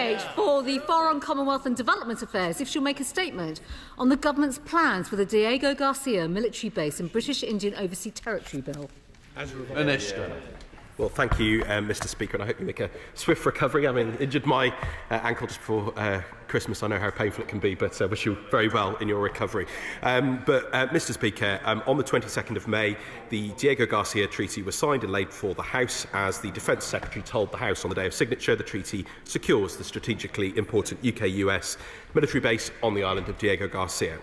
candidate for the Foreign, Commonwealth and Development Affairs if she'll make a statement on the government's plans for the Diego Garcia military base and British Indian Overseas Territory Bill. Minister. Well, thank you, Mr Speaker, and I hope you make a swift recovery. I mean, injured my ankle just before Christmas. I know how painful it can be, but wish you very well in your recovery. Mr Speaker, on the 22nd of May, the Diego Garcia Treaty was signed and laid before the House. As the Defence Secretary told the House on the day of signature, the treaty secures the strategically important UK-US military base on the island of Diego Garcia.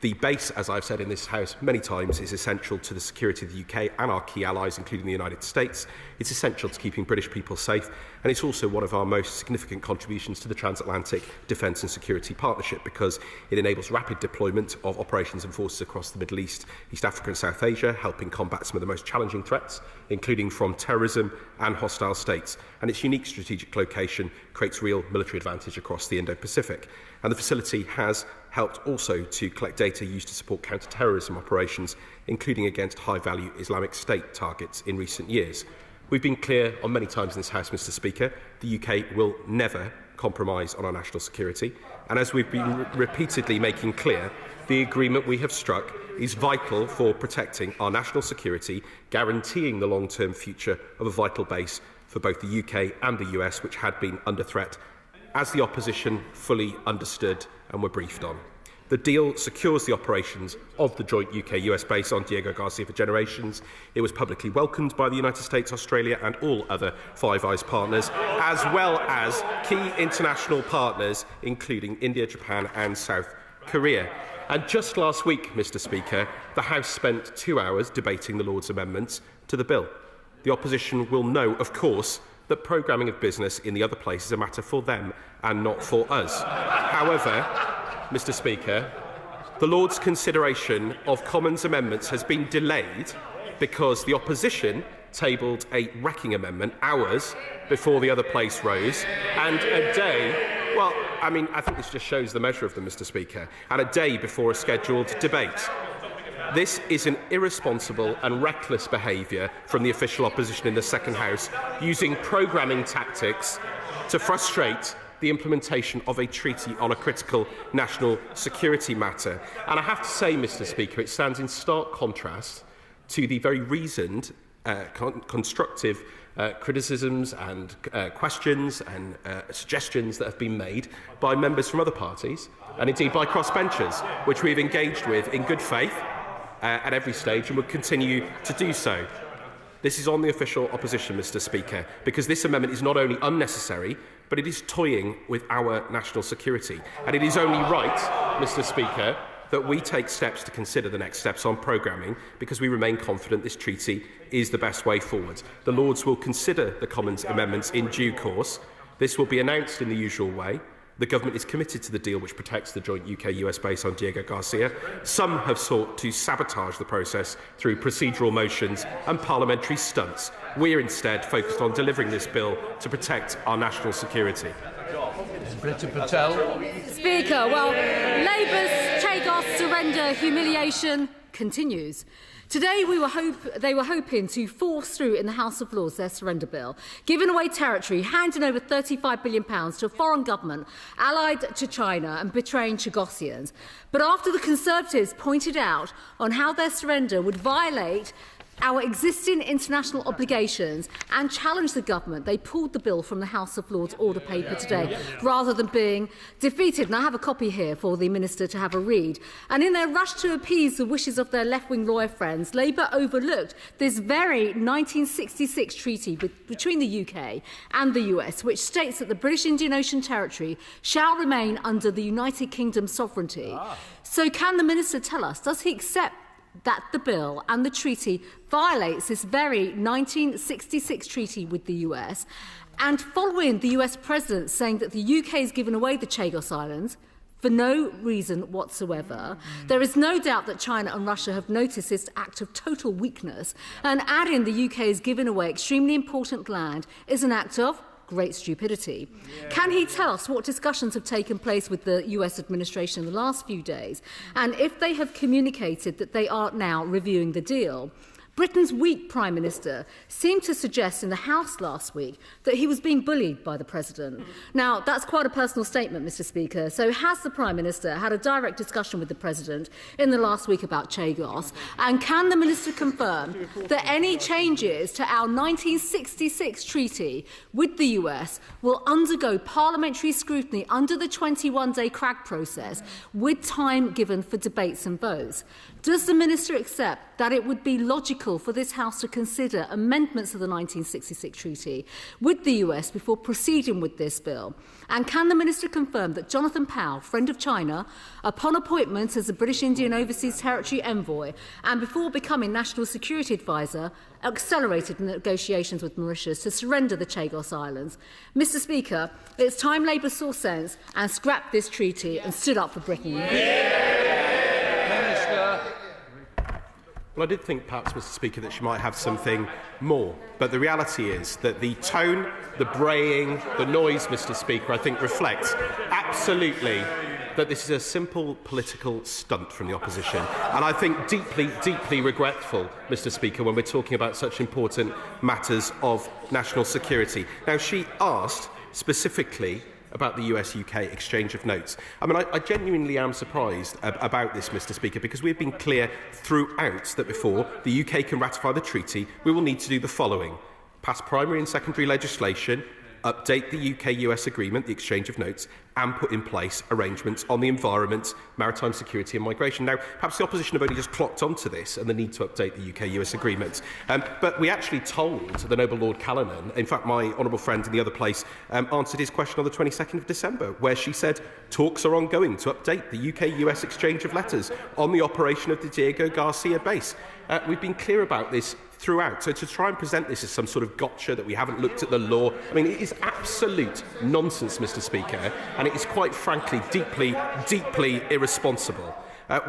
The base, as I've said in this House many times, is essential to the security of the UK and our key allies, including the United States. It's essential to keeping British people safe, and it's also one of our most significant contributions to the transatlantic defence and security partnership because it enables rapid deployment of operations and forces across the Middle East, East Africa and South Asia, helping combat some of the most challenging threats, including from terrorism and hostile states. And its unique strategic location creates real military advantage across the Indo-Pacific. And the facility has helped also to collect data used to support counter-terrorism operations, including against high-value Islamic State targets in recent years. We've been clear on many times in this House, Mr Speaker, the UK will never compromise on our national security. And as we've been repeatedly making clear, the agreement we have struck is vital for protecting our national security, guaranteeing the long-term future of a vital base for both the UK and the US, which had been under threat, as the opposition fully understood and were briefed on. The deal secures the operations of the joint UK-US base on Diego Garcia for generations. It was publicly welcomed by the United States, Australia and all other Five Eyes partners, as well as key international partners, including India, Japan and South Korea. And just last week, Mr Speaker, the House spent 2 hours debating the Lord's amendments to the bill. The opposition will know, of course, that programming of business in the other place is a matter for them and not for us. However, Mr Speaker, the Lord's consideration of Commons amendments has been delayed because the opposition tabled a wrecking amendment hours before the other place rose, and a day, well, I mean, I think this just shows the measure of them, Mr Speaker, and a day before a scheduled debate. This is an irresponsible and reckless behaviour from the official opposition in the Second House, using programming tactics to frustrate the implementation of a treaty on a critical national security matter. And I have to say, Mr Speaker, it stands in stark contrast to the very reasoned, constructive criticisms and questions and suggestions that have been made by members from other parties, and indeed by crossbenchers, which we have engaged with in good faith at every stage and will continue to do so. This is on the official opposition, Mr Speaker, because this amendment is not only unnecessary, but it is toying with our national security. And it is only right, Mr Speaker, that we take steps to consider the next steps on programming, because we remain confident this treaty is the best way forward. The Lords will consider the Commons amendments in due course. This will be announced in the usual way. The government is committed to the deal which protects the joint UK-US base on Diego Garcia. Some have sought to sabotage the process through procedural motions and parliamentary stunts. We are instead focused on delivering this bill to protect our national security. Priti Patel. Speaker, well, Labour's Chagos surrender humiliation continues. Today, they were hoping to force through in the House of Lords their surrender bill, giving away territory, handing over £35 billion to a foreign government allied to China and betraying Chagosians. But after the Conservatives pointed out on how their surrender would violate our existing international obligations and challenged the government, they pulled the bill from the House of Lords order paper today, rather than being defeated. And I have a copy here for the Minister to have a read. And in their rush to appease the wishes of their left-wing lawyer friends, Labour overlooked this very 1966 treaty between the UK and the US, which states that the British Indian Ocean Territory shall remain under the United Kingdom's sovereignty. So can the Minister tell us, does he accept that the bill and the treaty violates this very 1966 treaty with the US, and following the US President saying that the UK has given away the Chagos Islands for no reason whatsoever, there is no doubt that China and Russia have noticed this act of total weakness, and adding the UK has given away extremely important land is an act of great stupidity. Can he tell us what discussions have taken place with the US administration in the last few days, and if they have communicated that they are now reviewing the deal? Britain's weak Prime Minister seemed to suggest in the House last week that he was being bullied by the President. Now, that's quite a personal statement, Mr Speaker. So has the Prime Minister had a direct discussion with the President in the last week about Chagos? And can the Minister confirm that any changes to our 1966 treaty with the US will undergo parliamentary scrutiny under the 21-day CRAG process with time given for debates and votes? Does the Minister accept that it would be logical for this House to consider amendments to the 1966 treaty with the US before proceeding with this bill? And can the Minister confirm that Jonathan Powell, friend of China, upon appointment as the British Indian Overseas Territory Envoy and before becoming National Security Advisor, accelerated negotiations with Mauritius to surrender the Chagos Islands? Mr Speaker, it's time Labour saw sense and scrapped this treaty and stood up for Britain. Well, I did think perhaps, Mr Speaker, that she might have something more. But the reality is that the tone, the braying, the noise, Mr Speaker, I think reflects absolutely that this is a simple political stunt from the opposition. And I think deeply, deeply regretful, Mr Speaker, when we're talking about such important matters of national security. Now, she asked specifically about the US-UK exchange of notes. I mean, I genuinely am surprised about this, Mr Speaker, because we've been clear throughout that before the UK can ratify the treaty, we will need to do the following: pass primary and secondary legislation, update the UK-US agreement, the exchange of notes, and put in place arrangements on the environment, maritime security and migration. Now, perhaps the opposition have only just clocked onto this and the need to update the UK-US agreement. But we actually told the Noble Lord Callanan, in fact, my honourable friend in the other place, answered his question on the 22nd of December, where she said talks are ongoing to update the UK-US exchange of letters on the operation of the Diego Garcia base. We've been clear about this throughout. So to try and present this as some sort of gotcha that we haven't looked at the law, I mean, it is absolute nonsense, Mr Speaker, and it is quite frankly deeply, deeply irresponsible.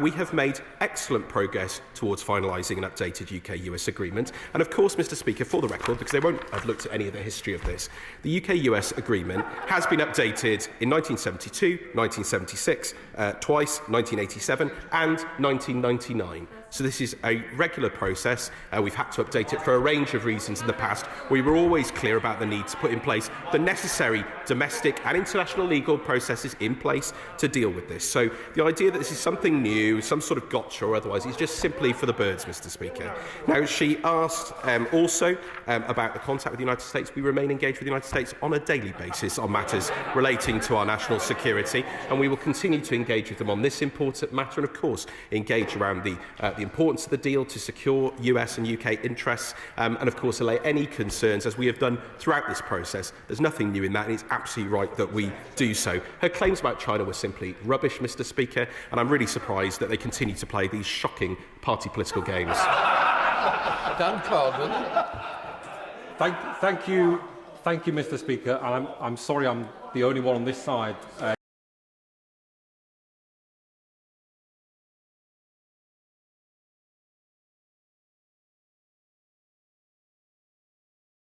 We have made excellent progress towards finalising an updated UK-US agreement. And of course, Mr Speaker, for the record, because they won't have looked at any of the history of this, the UK-US agreement has been updated in 1972, 1976, twice, 1987 and 1999. So this is a regular process. We've had to update it for a range of reasons in the past. We were always clear about the need to put in place the necessary domestic and international legal processes in place to deal with this. So the idea that this is something new, some sort of gotcha or otherwise, is just simply for the birds, Mr Speaker. Now, she asked also about the contact with the United States. We remain engaged with the United States on a daily basis on matters relating to our national security, and we will continue to engage with them on this important matter and, of course, engage around the importance of the deal to secure US and UK interests and, of course, allay any concerns, as we have done throughout this process. There's nothing new in that, and it's absolutely right that we do so. Her claims about China were simply rubbish, Mr Speaker, and I'm really surprised that they continue to play these shocking party political games. Dan Carden. Thank you, Mr Speaker. And I'm sorry I'm the only one on this side